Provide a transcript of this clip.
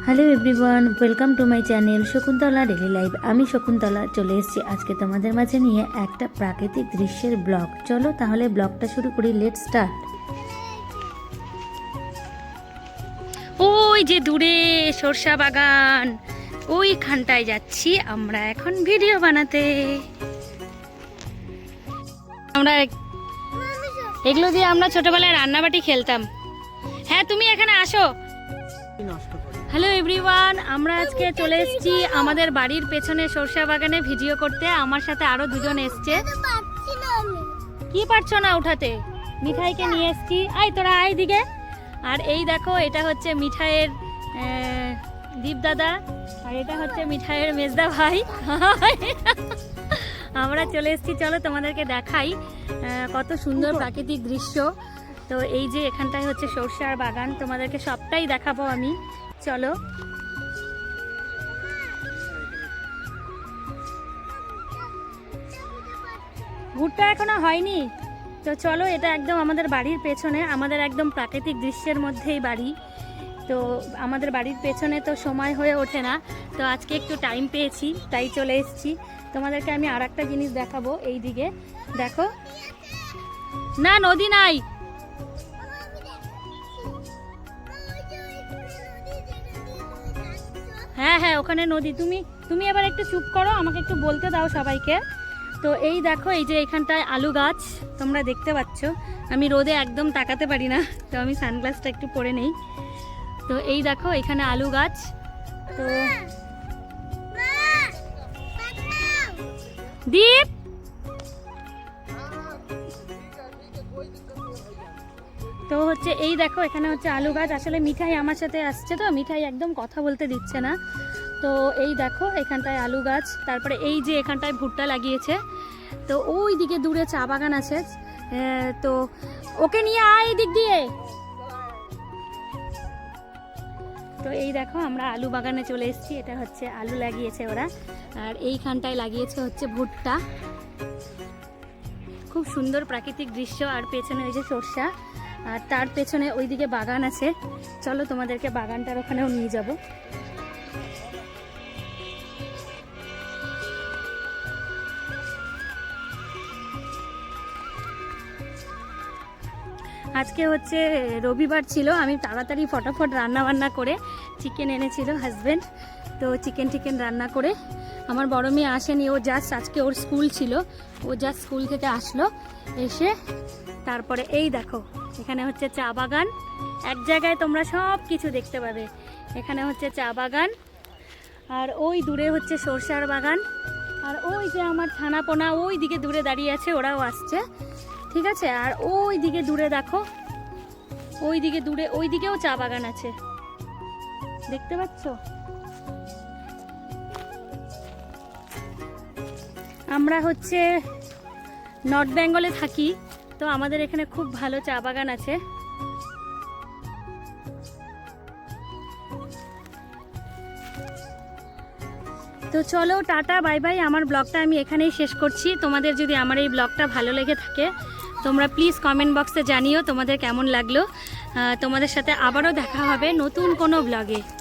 Hello everyone, welcome to my channel Shakuntala daily life. আমি শকুন্তলা চলে এসেছি আজকে তোমাদের মাঝে নিয়ে একটা প্রাকৃতিক দৃশ্যের ব্লগ। চলো তাহলে ব্লগটা শুরু করি, লেটস স্টার্ট। ওই যে দূরে সরষা বাগান, ওইখানটায় যাচ্ছি আমরা এখন ভিডিও বানাতে। আমরা এগুলো দিয়ে আমরা ছোটবেলায় রান্নাবাটি খেলতাম। হ্যাঁ, তুমি এখানে আসো। হ্যালো এভরিওয়ান, আমরা আজকে চলে এসেছি আমাদের বাড়ির পেছনে সরষা বাগানে ভিডিও করতে। আমার সাথে আরো দুজন এসছে। কি পারছো না উঠাতে? মিঠাইকে নিয়ে এসেছি। আয় তোরা আয় দিকে। আর এই দেখো, এটা হচ্ছে মিঠাইয়ের দীপ দাদা, আর এটা হচ্ছে মিঠাইয়ের মেজদা ভাই। আমরা চলে এসেছি, চলো তোমাদেরকে দেখাই কত সুন্দর প্রাকৃতিক দৃশ্য। তো এই যে এখানটায় হচ্ছে সরষার বাগান, তোমাদেরকে সবটাই দেখাবো আমি। চলো। ভুট্টা এখনো হয়নি, তো চলো। এটা একদম আমাদের বাড়ির পেছনে, আমাদের একদম প্রাকৃতিক দৃশ্যের মধ্যেই বাড়ি। তো আমাদের বাড়ির পেছনে তো সময় হয়ে ওঠে না, তো আজকে একটু টাইম পেয়েছি তাই চলে এসেছি। তোমাদেরকে আমি আর একটা জিনিস দেখাবো। এই দিকে দেখো, না নদী নাই। হ্যাঁ হ্যাঁ, ওখানে নদী। তুমি এবার একটু চুপ করো, আমাকে একটু বলতে দাও সবাইকে। তো এই দেখো, এই যে এখানটায় আলু গাছ তোমরা দেখতে পাচ্ছ। আমি রোদে একদম তাকাতে পারি না, তো আমি সানগ্লাসটা একটু পরে নেই। তো এই দেখো এখানে আলু গাছ। তো দীপ, তো হচ্ছে এই দেখো এখানে হচ্ছে আলু গাছ। আসলে মিঠাই আমার সাথে আসছে, তো মিঠাই একদম কথা বলতে দিচ্ছে না। তো এই দেখো এখানটায় আলু গাছ, তারপরে এই যে এখানটায় ভুট্টা লাগিয়েছে। তো ওই দিকে দূরে চা বাগান আছে। তো ওকে নিয়ে আয় দিক দিয়ে। তো এই দেখো আমরা আলু বাগানে চলে এসেছি। এটা হচ্ছে আলু লাগিয়েছে ওরা, আর এইখানটায় লাগিয়েছে হচ্ছে ভুট্টা। খুব সুন্দর প্রাকৃতিক দৃশ্য। আর পেছনে ওই যে সরষা, আর তার পেছনে ওইদিকে বাগান আছে। চলো তোমাদেরকে বাগানটার ওখানেও নিয়ে যাব। আজকে হচ্ছে রবিবার ছিল, আমি তাড়াতাড়ি ফটাফট রান্না বান্না করে, চিকেন এনেছিল হাজব্যান্ড, তো চিকেন রান্না করে। আমার বড় মেয়ে আসেনি, ও জাস্ট আজকে ওর স্কুল ছিল, ও জাস্ট স্কুল থেকে আসলো। এসে তারপরে এই দেখো এখানে হচ্ছে চা বাগান। এক জায়গায় তোমরা সব কিছু দেখতে পাবে। এখানে হচ্ছে চা বাগান, আর ওই দূরে হচ্ছে সরষার বাগান। আর ওই যে আমার ছানাপোনা ওই দিকে দূরে দাঁড়িয়ে আছে, ওরাও আসছে, ঠিক আছে। আর ওই দিকে দূরে দেখো, ওই দিকে দূরে ওই দিকেও চা বাগান আছে, দেখতে পাচ্ছ। আমরা হচ্ছে নর্থ বেঙ্গলে থাকি, তো আমাদের এখানে খুব ভালো চা বাগান আছে। তো চলো, টাটা বাই বাই। আমার ব্লগটা আমি এখানেই শেষ করছি। তোমাদের যদি আমার এই ব্লগটা ভালো লেগে থাকে, তোমরা প্লিজ কমেন্ট বক্সে জানিও তোমাদের কেমন লাগলো। তোমাদের সাথে আবারও দেখা হবে নতুন কোনো ব্লগে।